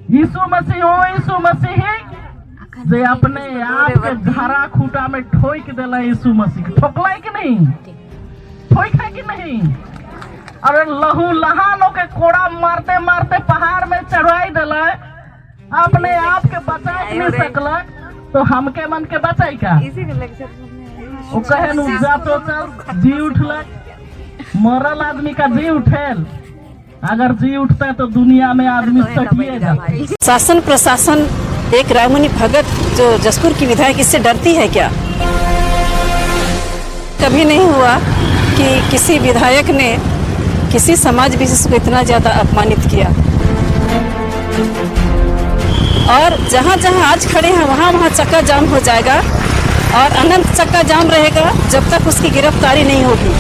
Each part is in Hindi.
यीशु मसीह हो, यीशु मसीह जे अपने आप के घरा खूटा में ठोक दिला। यीशु मसीह ठोकला कि नहीं, ठोक है कि नहीं? अरे लहू लहानों के कोड़ा मारते मारते पहाड़ में चढ़ाई दिला, अपने आप के बचा नहीं सकलक, तो हमके मन के बचाई का? वो कहे नु जा तो चल, जी उठलक। मरल आदमी का जी उठेल, अगर जी उठता है तो दुनिया में आदमी सटिएगा। शासन प्रशासन एक रायमुनि भगत जो जसपुर की विधायक, इससे डरती है क्या? कभी नहीं हुआ कि किसी विधायक ने किसी समाज विशेष को इतना ज्यादा अपमानित किया। और जहाँ जहाँ आज खड़े हैं वहाँ वहाँ चक्का जाम हो जाएगा और अनंत चक्का जाम रहेगा जब तक उसकी गिरफ्तारी नहीं होगी।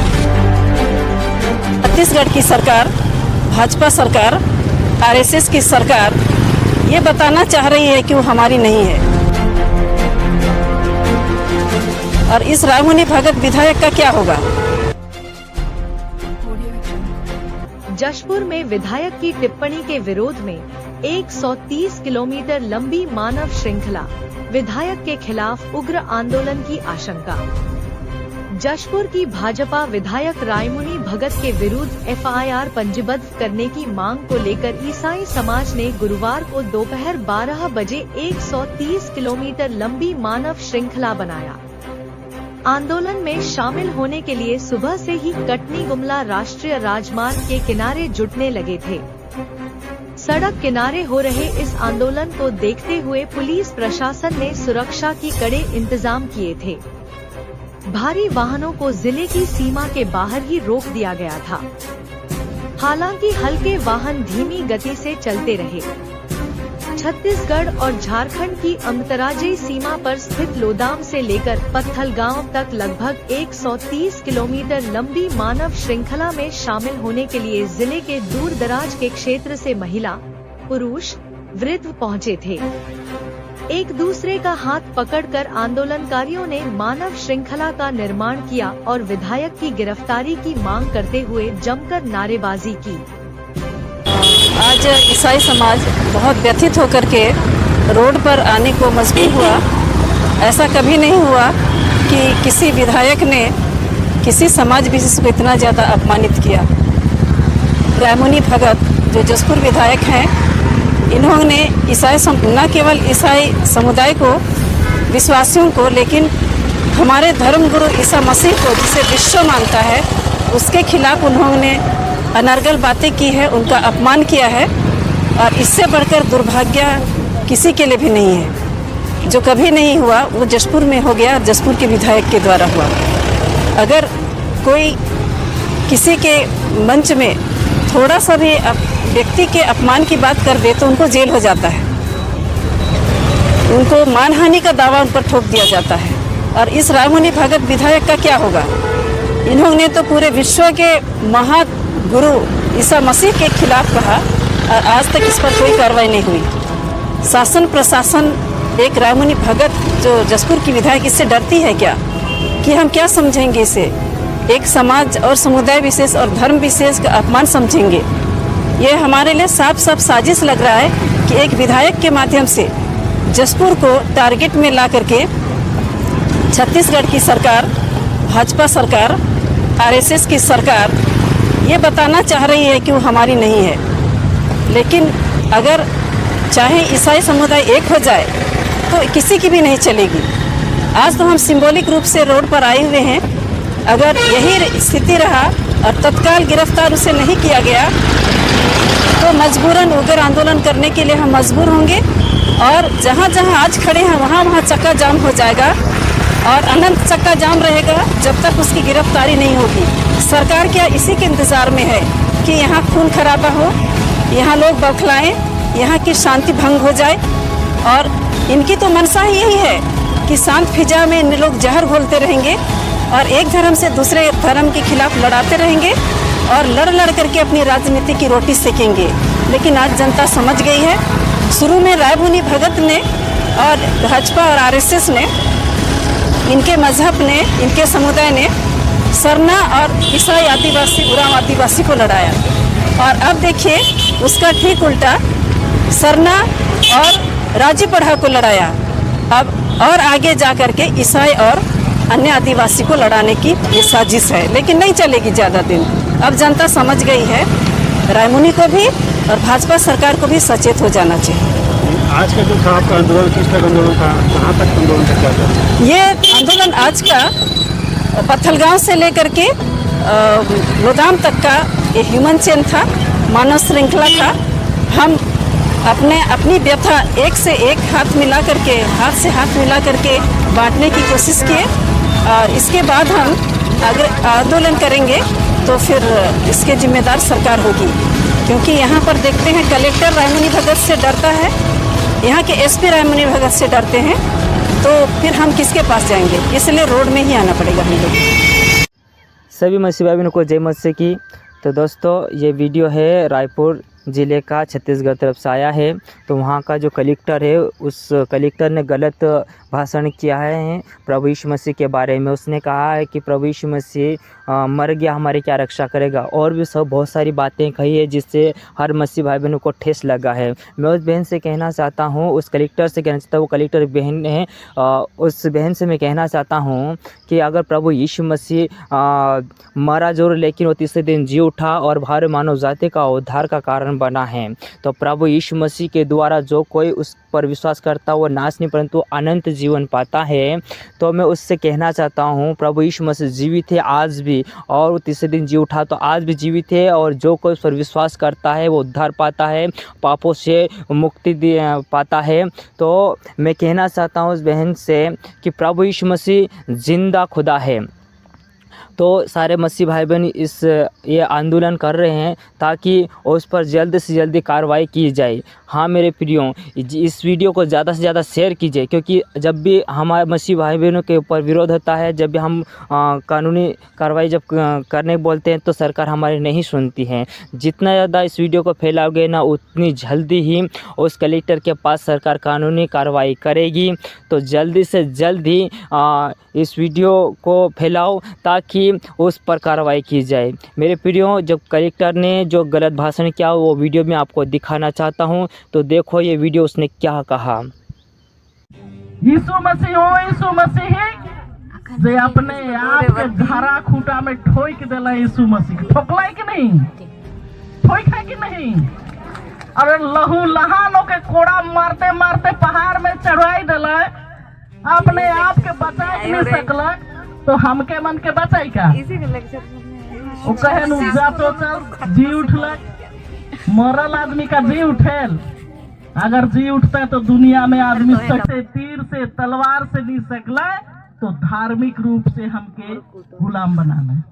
छत्तीसगढ़ की सरकार, भाजपा सरकार, आरएसएस की सरकार ये बताना चाह रही है कि वो हमारी नहीं है। और इस रायमुनि भगत विधायक का क्या होगा? जशपुर में विधायक की टिप्पणी के विरोध में 130 किलोमीटर लंबी मानव श्रृंखला, विधायक के खिलाफ उग्र आंदोलन की आशंका। जशपुर की भाजपा विधायक रायमुनि भगत के विरुद्ध एफआईआर पंजीबद्ध करने की मांग को लेकर ईसाई समाज ने गुरुवार को दोपहर 12 बजे 130 किलोमीटर लंबी मानव श्रृंखला बनाया। आंदोलन में शामिल होने के लिए सुबह से ही कटनी गुमला राष्ट्रीय राजमार्ग के किनारे जुटने लगे थे। सड़क किनारे हो रहे इस आंदोलन को देखते हुए पुलिस प्रशासन ने सुरक्षा की कड़े इंतजाम किए थे। भारी वाहनों को जिले की सीमा के बाहर ही रोक दिया गया था। हालांकि हल्के वाहन धीमी गति से चलते रहे। छत्तीसगढ़ और झारखंड की अंतर्राज्यीय सीमा पर स्थित लोदाम से लेकर पत्थलगांव तक लगभग 130 किलोमीटर लंबी मानव श्रृंखला में शामिल होने के लिए जिले के दूर दराज के क्षेत्र से महिला, पुरुष, वृद्ध पहुंचे थे। एक दूसरे का हाथ पकड़कर आंदोलनकारियों ने मानव श्रृंखला का निर्माण किया और विधायक की गिरफ्तारी की मांग करते हुए जमकर नारेबाजी की। आज ईसाई समाज बहुत व्यथित होकर के रोड पर आने को मजबूर हुआ। ऐसा कभी नहीं हुआ कि किसी विधायक ने किसी समाज विशेष को इतना ज़्यादा अपमानित किया। रायमुनि भगत जो जसपुर विधायक हैं, इन्होंने ईसाई न केवल ईसाई समुदाय को, विश्वासियों को, लेकिन हमारे धर्मगुरु ईसा मसीह को, जिसे विश्व मानता है, उसके खिलाफ उन्होंने अनर्गल बातें की है, उनका अपमान किया है। और इससे बढ़कर दुर्भाग्य किसी के लिए भी नहीं है। जो कभी नहीं हुआ वो जशपुर में हो गया, जशपुर के विधायक के द्वारा हुआ। अगर कोई किसी के मंच में थोड़ा सा भी व्यक्ति के अपमान की बात कर दे तो उनको जेल हो जाता है, उनको मानहानि का दावा उन पर ठोक दिया जाता है। और इस रायमुनि भगत विधायक का क्या होगा? इन्होंने तो पूरे विश्व के महागुरु ईसा मसीह के खिलाफ कहा और आज तक इस पर कोई कार्रवाई नहीं हुई। शासन प्रशासन एक रायमुनि भगत जो जसपुर की विधायक, इससे डरती है क्या? कि हम क्या समझेंगे इसे? एक समाज और समुदाय विशेष और धर्म विशेष का अपमान समझेंगे। ये हमारे लिए साफ साफ साजिश लग रहा है कि एक विधायक के माध्यम से जसपुर को टारगेट में ला करके छत्तीसगढ़ की सरकार, भाजपा सरकार, आरएसएस की सरकार ये बताना चाह रही है कि वो हमारी नहीं है। लेकिन अगर चाहे ईसाई समुदाय एक हो जाए तो किसी की भी नहीं चलेगी। आज तो हम सिंबॉलिक रूप से रोड पर आए हुए हैं। अगर यही स्थिति रहा और तत्काल गिरफ्तार उसे नहीं किया गया तो मजबूरन उग्र आंदोलन करने के लिए हम मजबूर होंगे। और जहाँ जहाँ आज खड़े हैं वहाँ वहाँ चक्का जाम हो जाएगा और अनंत चक्का जाम रहेगा जब तक उसकी गिरफ्तारी नहीं होगी। सरकार क्या इसी के इंतज़ार में है कि यहाँ खून खराबा हो, यहाँ लोग बौखलाएं, यहाँ की शांति भंग हो जाए? और इनकी तो मंशा ही यही है कि शांत फिजा में इन लोग जहर घोलते रहेंगे और एक धर्म से दूसरे धर्म के खिलाफ लड़ाते रहेंगे और लड़ करके अपनी राजनीति की रोटी सेकेंगे। लेकिन आज जनता समझ गई है। शुरू में रायमुनि भगत ने और भाजपा और आरएसएस ने, इनके मजहब ने, इनके समुदाय ने सरना और ईसाई आदिवासी, उरांव आदिवासी को लड़ाया। और अब देखिए उसका ठीक उल्टा सरना और राजी पढ़ा को लड़ाया, अब और आगे जा कर के ईसाई और अन्य आदिवासी को लड़ाने की ये साजिश है, लेकिन नहीं चलेगी ज़्यादा दिन। अब जनता समझ गई है, रायमुनि को भी और भाजपा सरकार को भी सचेत हो जाना चाहिए। आज का जो था आपका आंदोलन, किस तक आंदोलन था, कहाँ तक आंदोलन तक था? ये आंदोलन आज का पत्थलगांव से लेकर के लोदाम तक का ये ह्यूमन चेन था, मानव श्रृंखला था। हम अपनी व्यथा एक से एक हाथ से हाथ मिला करके बांटने की कोशिश किए, और इसके बाद हम अगर आंदोलन करेंगे तो फिर इसके जिम्मेदार सरकार होगी, क्योंकि यहाँ पर देखते हैं कलेक्टर रायमुनि भगत से डरता है, यहाँ के एसपी रायमुनि भगत से डरते हैं, तो फिर हम किसके पास जाएंगे? इसलिए रोड में ही आना पड़ेगा हम लोग। सभी मसीह भाई बहनों को जय मसीह की। तो दोस्तों, ये वीडियो है रायपुर ज़िले का, छत्तीसगढ़ तरफ से आया है। तो वहाँ का जो कलेक्टर है, उस कलेक्टर ने गलत भाषण किया है प्रभु यीशु मसीह के बारे में। उसने कहा है कि प्रभु यीशु मसीह मर गया, हमारी क्या रक्षा करेगा, और भी सब बहुत सारी बातें कही है जिससे हर मसीह भाई बहनों को ठेस लगा है। मैं उस बहन से कहना चाहता हूँ, उस कलेक्टर से कहना चाहता हूँ, वो कलेक्टर बहन है, उस बहन से मैं कहना चाहता हूँ कि अगर प्रभु यीशु मसीह मरा जरूर, लेकिन वो तीसरे दिन जी उठा और हर मानव जाति का उद्धार का कारण बना है। तो प्रभु यीशु मसीह के द्वारा जो कोई उस पर विश्वास करता वो नाश नहीं परंतु अनंत जीवन पाता है। तो मैं उससे कहना चाहता हूँ, प्रभु यीशु मसीह जीवित है आज भी, और वो तीसरे दिन जी उठा तो आज भी जीवित है, और जो कोई उस पर विश्वास करता है वो उद्धार पाता है, पापों से मुक्ति पाता है। तो मैं कहना चाहता हूँ उस बहन से कि प्रभु यीशु मसीह जिंदा खुदा है। तो सारे मसीह भाई बहन ये आंदोलन कर रहे हैं ताकि उस पर जल्द से जल्दी कार्रवाई की जाए। हाँ मेरे प्रियो, इस वीडियो को ज़्यादा से ज़्यादा शेयर कीजिए, क्योंकि जब भी हमारे मसीह भाई बहनों के ऊपर विरोध होता है, जब भी हम कानूनी कार्रवाई जब करने बोलते हैं तो सरकार हमारी नहीं सुनती है। जितना ज़्यादा इस वीडियो को फैलाओगे ना, उतनी जल्दी ही उस कलेक्टर के पास सरकार कानूनी कार्रवाई करेगी। तो जल्दी से जल्दी इस वीडियो को फैलाओ ताकि उस पर कार्रवाई की जाए। मेरे प्रियो, जब कलेक्टर ने जो गलत भाषण किया वो वीडियो में आपको दिखाना चाहता हूं, तो देखो ये वीडियो उसने क्या कहा। यीशु मसीह हो, यीशु मसीह जे अपने आप के धारा खूटा में ठोक देला। यीशु मसीह ठोकला कि नहीं, ठोक है कि नहीं? अरे लहू लहानों के कोड़ा मारते मारते पहाड़ में चढ़ाई दिला, अपने आप के बचा नहीं सकलक, तो हमके मन के बचाई का? वो कहे जा तो चल जी उठलक। मरल आदमी का जी उठेल, अगर जी उठता तो दुनिया में आदमी से तीर से तलवार से नहीं सकला, तो धार्मिक रूप से हमके गुलाम बनाना।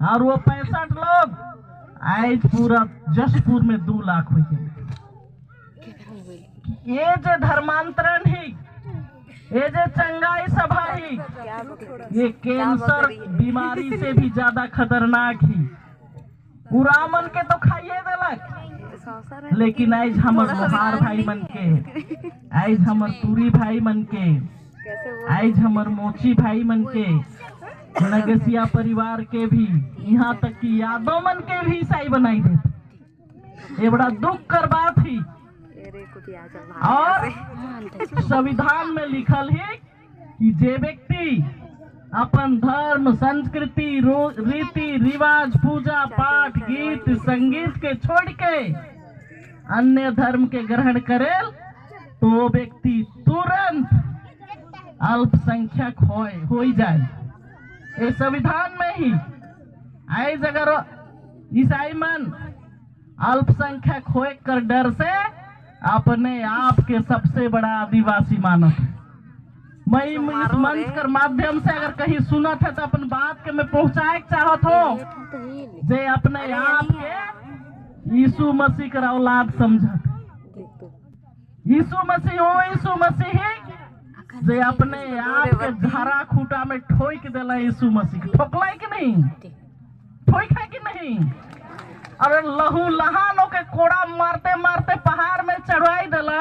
और वो 65 लोग आज पूरा जशपुर में 2 लाख हो गए। ये जो धर्मांतरण ही, ये जो चंगाई सभा ही, ये कैंसर बीमारी से भी ज्यादा खतरनाक ही। उरामन के तो खाइए देलक, लेकिन आज हमर लोहार भाई मन के, आज हमर तुरी भाई मन के, आज हमर मोची भाई मन के, नगसिया परिवार के भी, यहाँ तक कि यादव मन के भी ईसाई बनाई देते। ये बड़ा दुख कर बात ही। और संविधान में लिखल है कि जे व्यक्ति अपन धर्म, संस्कृति, रीति रिवाज, पूजा पाठ, गीत संगीत के छोड़ के अन्य धर्म के ग्रहण करेल, तो वो व्यक्ति तुरंत अल्पसंख्यक हो जाए। ये संविधान में ही। आज अगर ईसाई मन अल्पसंख्यक होए कर डर से अपने आप के सबसे बड़ा आदिवासी मानत है। मैं इस मंच के माध्यम से अगर कहीं सुनत है तो अपन बात के मैं पहुंचाए चाहत हो, जे अपने आप के यीशु मसीह का औलाद समझत। यीशु मसीह हो, यीशु मसीह जे अपने आप के धारा खूटा में ठोक देला। यीशु मसीह ठोकला कि नहीं, ठोक है कि नहीं? अरे लहू लहानों के कोड़ा मारते मारते पहाड़ में चढ़ाई दिला,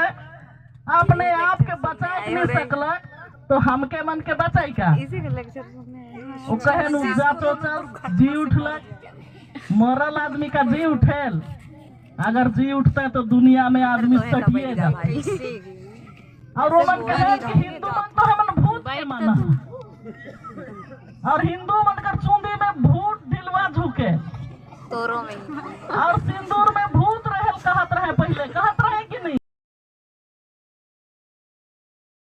अपने आप के बचा नहीं सकलक, तो हमके मन के बचाई का? वो कहे जा तो चल जी उठलक। मरल आदमी का जी उठेल, अगर जी उठते तो दुनिया में आदमी सटिए जाते। और रोमन कहे कि हिंदू मन तो हमन भूत के माना, और हिंदू मन कर चूंदी में भूत ढिलवा झुके, और सिंदूर में भूत रहल कहत रहे पहले।